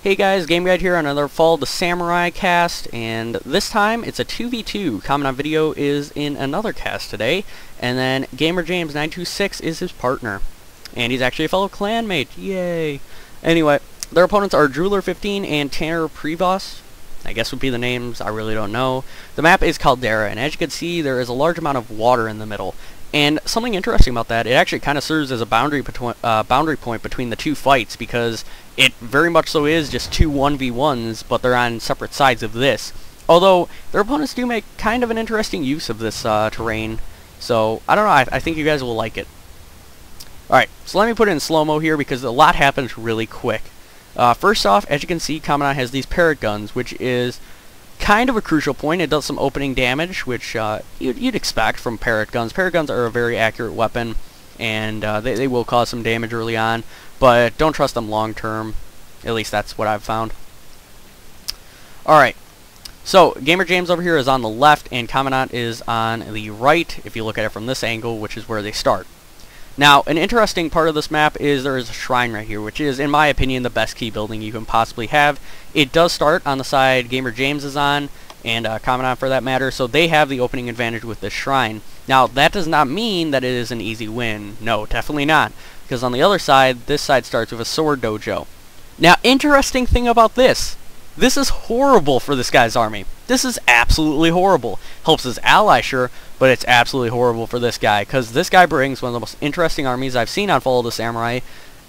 Hey guys, Game Guide here on another Fall of the Samurai cast, and this time it's a 2v2. Comment on Video is in another cast today, and then Gamer James 926 is his partner. And he's actually a fellow clanmate, yay! Anyway, their opponents are Drooler15 and Tanner Prevost. I guess would be the names, I really don't know. The map is Caldera, and as you can see, there is a large amount of water in the middle. And something interesting about that, it actually kind of serves as a boundary point between the two fights, because it very much so is just two 1v1s, but they're on separate sides of this. Although, their opponents do make kind of an interesting use of this terrain. So, I don't know, I think you guys will like it. Alright, so let me put it in slow-mo here, because a lot happens really quick. First off, as you can see, Kamen has these parrot guns, which is kind of a crucial point. It does some opening damage, which you'd expect from parrot guns. Parrot guns are a very accurate weapon, and they will cause some damage early on, but don't trust them long term. At least that's what I've found. Alright, so Gamer James over here is on the left, and Kamen is on the right, if you look at it from this angle, which is where they start. Now, an interesting part of this map is there is a shrine right here, which is, in my opinion, the best key building you can possibly have. It does start on the side Gamer James is on, and Kamen for that matter, so they have the opening advantage with this shrine. Now, that does not mean that it is an easy win. No, definitely not. Because on the other side, this side starts with a sword dojo. Now, interesting thing about this. This is horrible for this guy's army. This is absolutely horrible. Helps his ally, sure, but it's absolutely horrible for this guy, because this guy brings one of the most interesting armies I've seen on Fall of the Samurai,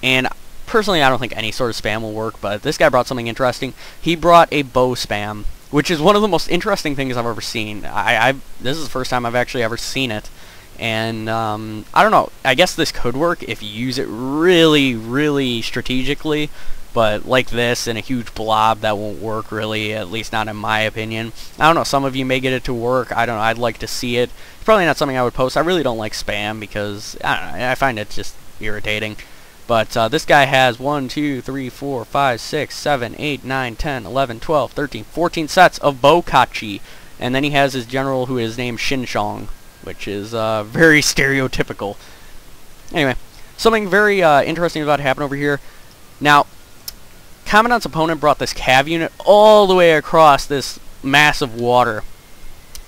and personally I don't think any sort of spam will work, but this guy brought something interesting. He brought a bow spam, which is one of the most interesting things I've ever seen. This is the first time I've actually ever seen it, and I don't know, I guess this could work if you use it really, really strategically. But like this, in a huge blob, that won't work really, at least not in my opinion. I don't know, some of you may get it to work. I don't know, I'd like to see it. It's probably not something I would post. I really don't like spam because, I don't know, I find it just irritating. But this guy has 1, 2, 3, 4, 5, 6, 7, 8, 9, 10, 11, 12, 13, 14 sets of Bokachi. And then he has his general who is named Shinshong, which is very stereotypical. Anyway, something very interesting about to happen over here. Now, Kamen's opponent brought this cav unit all the way across this mass of water.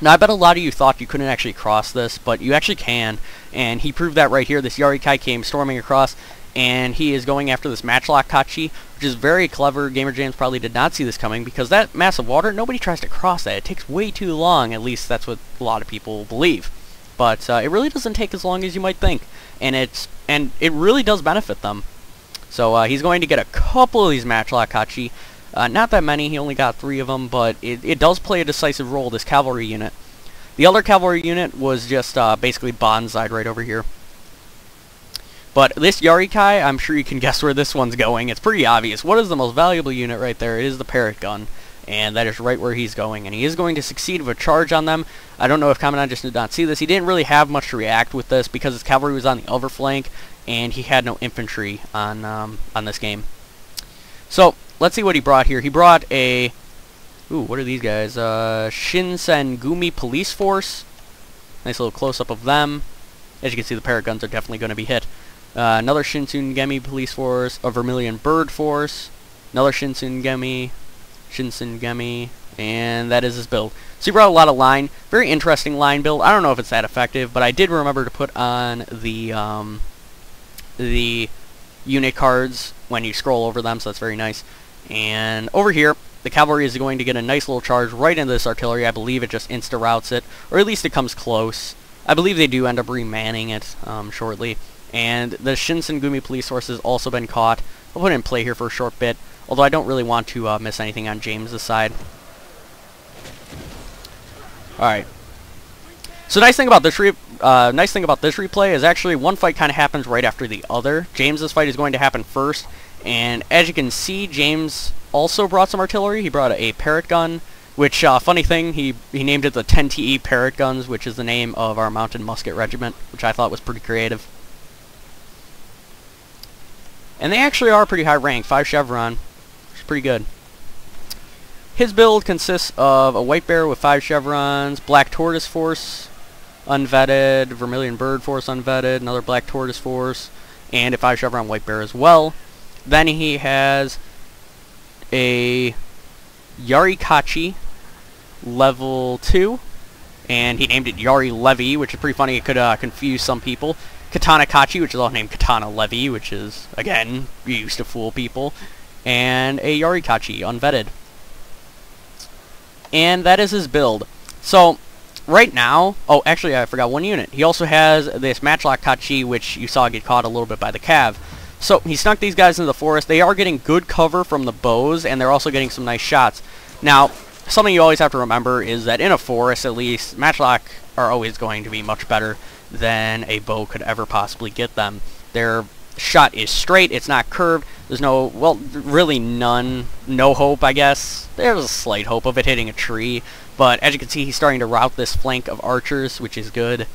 Now, I bet a lot of you thought you couldn't actually cross this, but you actually can, and he proved that right here. This Yarikai came storming across, and he is going after this Matchlock Kachi, which is very clever. Gamer James probably did not see this coming, because that mass of water, nobody tries to cross that. It takes way too long, at least that's what a lot of people believe. But it really doesn't take as long as you might think, and it really does benefit them. So he's going to get a couple of these Matchlock Kachi. Not that many, he only got 3 of them, but it does play a decisive role, this cavalry unit. The other cavalry unit was just basically bonsai'd right over here. But this Yarikai, I'm sure you can guess where this one's going. It's pretty obvious. What is the most valuable unit right there? It is the parrot gun. And that is right where he's going. And he is going to succeed with a charge on them. I don't know if Kamen just did not see this. He didn't really have much to react with this because his cavalry was on the other flank, and he had no infantry on this game. So, let's see what he brought here. He brought a... Ooh, what are these guys? Shinsengumi Police Force. Nice little close-up of them. As you can see, the parrot guns are definitely going to be hit. Another Shinsengumi Police Force. A Vermilion Bird Force. Another Shinsengumi. And that is his build. So he brought a lot of line. Very interesting line build. I don't know if it's that effective, but I did remember to put on the unit cards when you scroll over them, so that's very nice. And over here, the cavalry is going to get a nice little charge right into this artillery. I believe it just insta-routes it, or at least it comes close. I believe they do end up remanning it shortly. And the Shinsengumi Police Force has also been caught. I'll put it in play here for a short bit, although I don't really want to miss anything on James's side. Alright. So nice thing about this replay is actually one fight kind of happens right after the other. James's fight is going to happen first, and as you can see, James also brought some artillery. He brought a parrot gun, which, funny thing, he named it the 10TE Parrot Guns, which is the name of our mounted musket regiment, which I thought was pretty creative. And they actually are pretty high rank, 5 chevron, which is pretty good. His build consists of a white bear with 5 chevrons, black tortoise force, unvetted, vermilion bird force unvetted, another black tortoise force, and a 5 chevron white bear as well. Then he has a Yarikachi level 2, and he named it Yari Levy, which is pretty funny. It could confuse some people. Katana Kachi, which is all named Katana Levy, which is, again, used to fool people. And a Yarikachi, unvetted. And that is his build. So, right now, oh, actually, I forgot one unit. He also has this Matchlock Kachi, which you saw get caught a little bit by the cav. So, he snuck these guys into the forest. They are getting good cover from the bows, and they're also getting some nice shots. Now, something you always have to remember is that in a forest, at least, Matchlock are always going to be much better than a bow could ever possibly get them. Their shot is straight, it's not curved, there's no, well, really no hope, I guess. There's a slight hope of it hitting a tree, but as you can see, he's starting to route this flank of archers, which is good.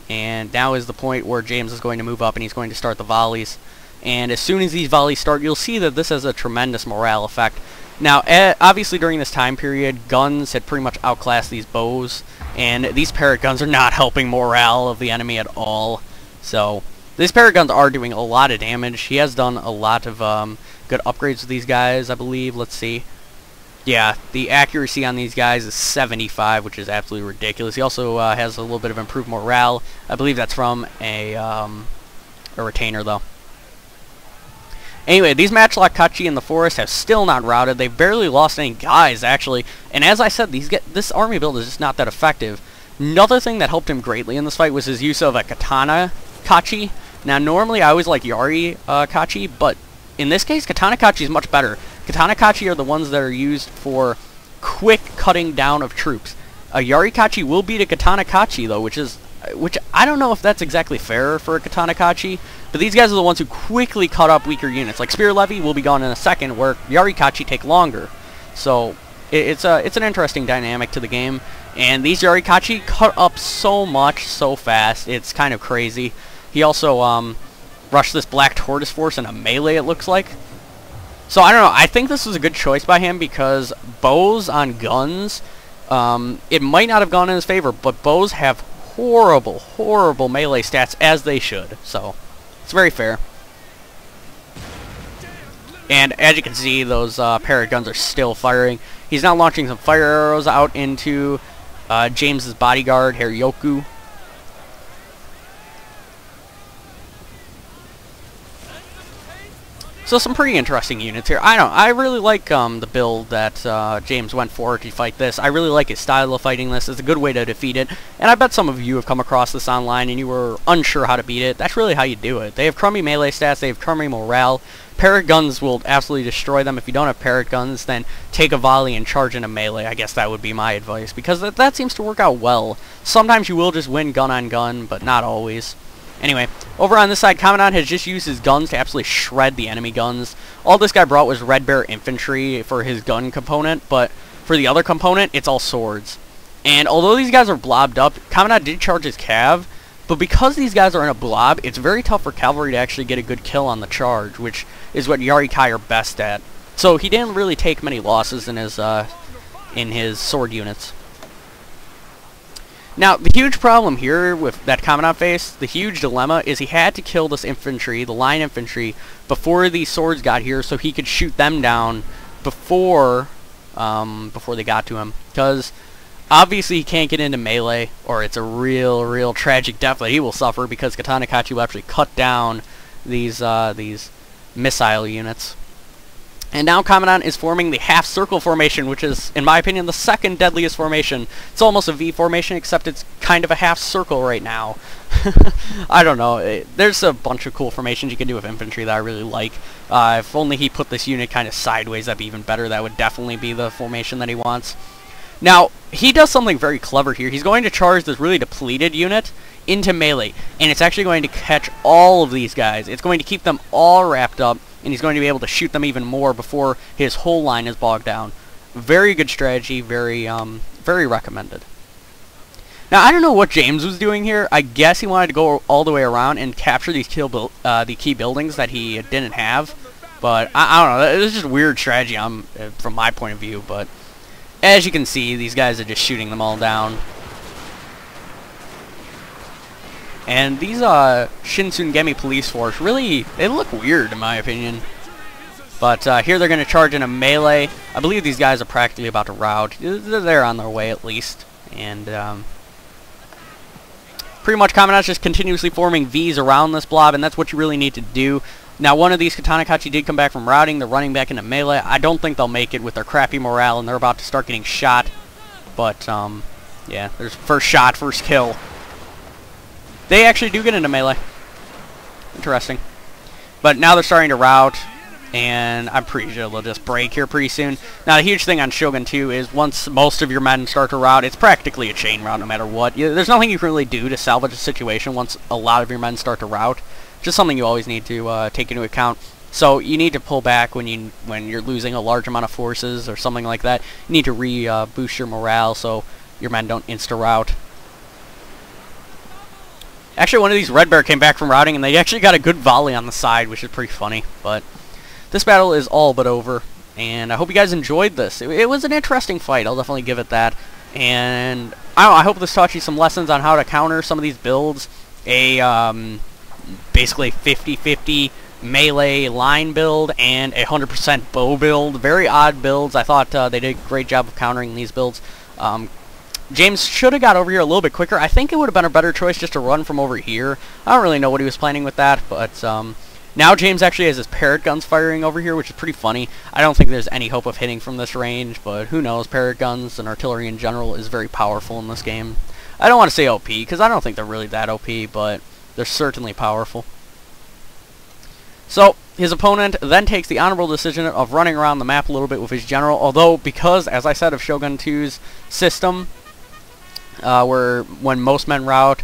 And now is the point where James is going to move up and he's going to start the volleys. And as soon as these volleys start, you'll see that this has a tremendous morale effect. Now, obviously during this time period, guns had pretty much outclassed these bows, and these parrot guns are not helping morale of the enemy at all. So, these parrot guns are doing a lot of damage. He has done a lot of good upgrades with these guys, I believe. Let's see. Yeah, the accuracy on these guys is 75, which is absolutely ridiculous. He also has a little bit of improved morale. I believe that's from a retainer, though. Anyway, these Matchlock Kachi in the forest have still not routed. They've barely lost any guys, actually. And as I said, this army build is just not that effective. Another thing that helped him greatly in this fight was his use of a Katana Kachi. Now, normally I always like Yari Kachi, but in this case, Katana Kachi is much better. Katana Kachi are the ones that are used for quick cutting down of troops. A Yari Kachi will beat a Katana Kachi, though, which I don't know if that's exactly fair for a Katana Kachi, but these guys are the ones who quickly cut up weaker units. Like Spear Levy will be gone in a second, where Yari Kachi take longer. So it's an interesting dynamic to the game, and these Yari Kachi cut up so much so fast. It's kind of crazy. He also rushed this Black Tortoise force in a melee, it looks like. So I don't know. I think this was a good choice by him because bows on guns, it might not have gone in his favor, but bows have horrible, horrible melee stats, as they should. So it's very fair. And as you can see, those parrot guns are still firing. He's now launching some fire arrows out into James's bodyguard, Haryoku. So some pretty interesting units here. I really like the build that James went for to fight this. I really like his style of fighting this. It's a good way to defeat it. And I bet some of you have come across this online and you were unsure how to beat it. That's really how you do it. They have crummy melee stats. They have crummy morale. Parrot guns will absolutely destroy them. If you don't have parrot guns, then take a volley and charge into melee. I guess that would be my advice, because that seems to work out well. Sometimes you will just win gun on gun, but not always. Anyway, over on this side, Commandant has just used his guns to absolutely shred the enemy guns. All this guy brought was Red Bear infantry for his gun component, but for the other component, it's all swords. And although these guys are blobbed up, Commandant did charge his cav, but because these guys are in a blob, it's very tough for cavalry to actually get a good kill on the charge, which is what Yari-Kai are best at. So he didn't really take many losses in his sword units. Now, the huge problem here with that Commandant faced, the huge dilemma, is he had to kill this infantry, the line infantry, before these swords got here so he could shoot them down before they got to him. Because obviously he can't get into melee, or it's a real tragic death that he will suffer, because Katana Kachi will actually cut down these missile units. And now Commandant is forming the half-circle formation, which is, in my opinion, the second deadliest formation. It's almost a V formation, except it's kind of a half-circle right now. I don't know. There's a bunch of cool formations you can do with infantry that I really like. If only he put this unit kind of sideways, that'd be even better. That would definitely be the formation that he wants. Now, he does something very clever here. He's going to charge this really depleted unit into melee, and it's actually going to catch all of these guys. It's going to keep them all wrapped up, and he's going to be able to shoot them even more before his whole line is bogged down. Very good strategy, very recommended. Now, I don't know what James was doing here. I guess he wanted to go all the way around and capture these the key buildings that he didn't have. But, I don't know, it's just weird strategy from my point of view. But, as you can see, these guys are just shooting them all down. And these Shinsengumi police force, really, they look weird in my opinion. But here they're going to charge in a melee. I believe these guys are practically about to rout. They're on their way at least. And pretty much Commandant's just continuously forming Vs around this blob, and that's what you really need to do. Now, one of these Katana Kachi did come back from routing. They're running back into melee. I don't think they'll make it with their crappy morale, and they're about to start getting shot. But, yeah, there's first shot, first kill. They actually do get into melee. Interesting. But now they're starting to rout, and I'm pretty sure they'll just break here pretty soon. Now, the huge thing on Shogun 2 is once most of your men start to rout, it's practically a chain rout no matter what. There's nothing you can really do to salvage a situation once a lot of your men start to rout. Just something you always need to take into account. So you need to pull back when you're losing a large amount of forces or something like that. You need to boost your morale so your men don't insta-rout. Actually, one of these Red Bear came back from routing, and they actually got a good volley on the side, which is pretty funny. But this battle is all but over, and I hope you guys enjoyed this. It was an interesting fight. I'll definitely give it that. And I don't know, I hope this taught you some lessons on how to counter some of these builds. Basically 50-50 melee line build and a 100% bow build. Very odd builds. I thought they did a great job of countering these builds. James should have got over here a little bit quicker. I think it would have been a better choice just to run from over here. I don't really know what he was planning with that, but now James actually has his parrot guns firing over here, which is pretty funny. I don't think there's any hope of hitting from this range, but who knows? Parrot guns and artillery in general is very powerful in this game. I don't want to say OP, because I don't think they're really that OP, but they're certainly powerful. So, his opponent then takes the honorable decision of running around the map a little bit with his general, although because, as I said, of Shogun 2's system, where when most men rout,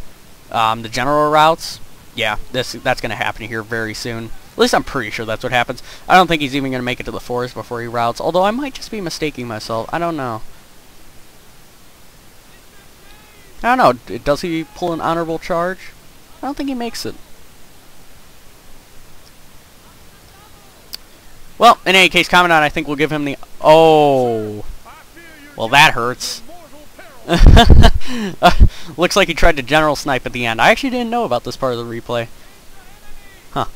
the general routes, yeah, that's going to happen here very soon. At least I'm pretty sure that's what happens. I don't think he's even going to make it to the forest before he routes, although I might just be mistaking myself. I don't know. I don't know. Does he pull an honorable charge? I don't think he makes it. Well, in any case, Commandant, I think we'll give him the... Oh. Well, that hurts. Looks like he tried to general snipe at the end. I actually didn't know about this part of the replay. Huh.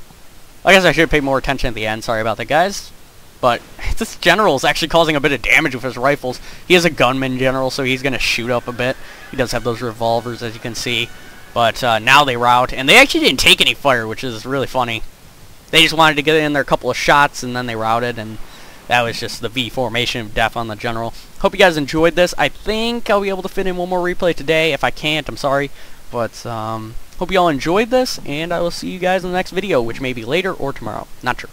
I guess I should have paid more attention at the end. Sorry about that, guys. But this general is actually causing a bit of damage with his rifles. He is a gunman general, so he's going to shoot up a bit. He does have those revolvers, as you can see. But now they rout, and they actually didn't take any fire, which is really funny. They just wanted to get in there a couple of shots, and then they routed, and that was just the V formation of death on the general. Hope you guys enjoyed this. I think I'll be able to fit in one more replay today. If I can't, I'm sorry. But hope you all enjoyed this, and I will see you guys in the next video, which may be later or tomorrow. Not sure.